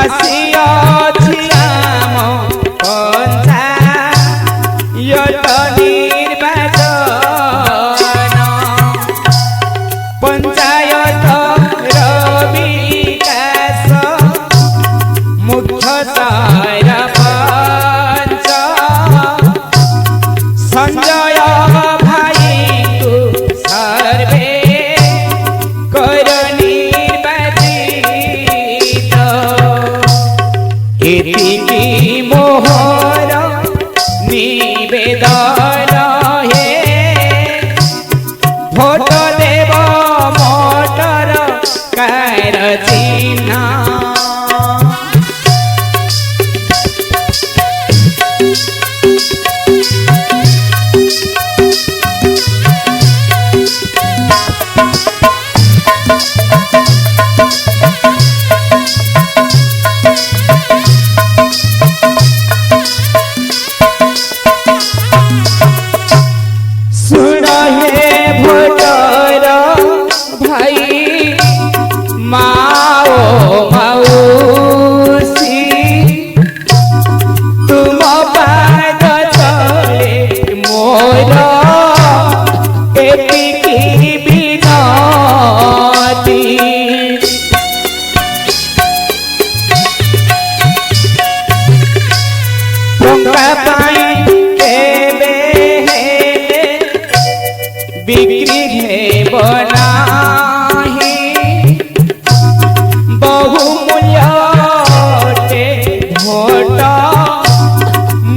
ଆସିଅଛି ଆମ ପଞ୍ଚାୟତ ନିର୍ବାଚନ ପଞ୍ଚାୟତର ବିକାଶ ମୁଖ୍ୟ ସରପଞ୍ଚ ସଞ୍ଜୟ ଭାଇଙ୍କୁ ସର୍ଭେ କର ନିର୍ବାଚିତ ଏତିକି ମୋହର ନିବେଦନ ହେ ଭୋଟ ଦେବ ମୋଟର କାର ଚିହ୍ନ बिक्री हेब नाही बहुमूल्य भोट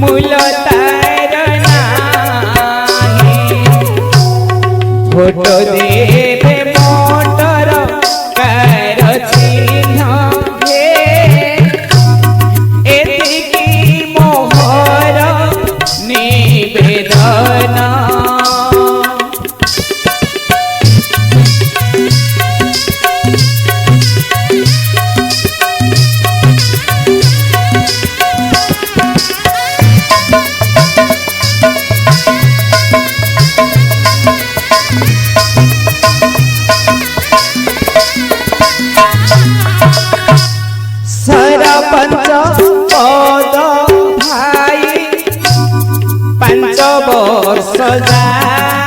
मूल्य तार नाही भोट देवे मोटर कार चिन्ह हे एतिकी मोहर निवेदन सरपंच पद भाई 5 वर्ष जा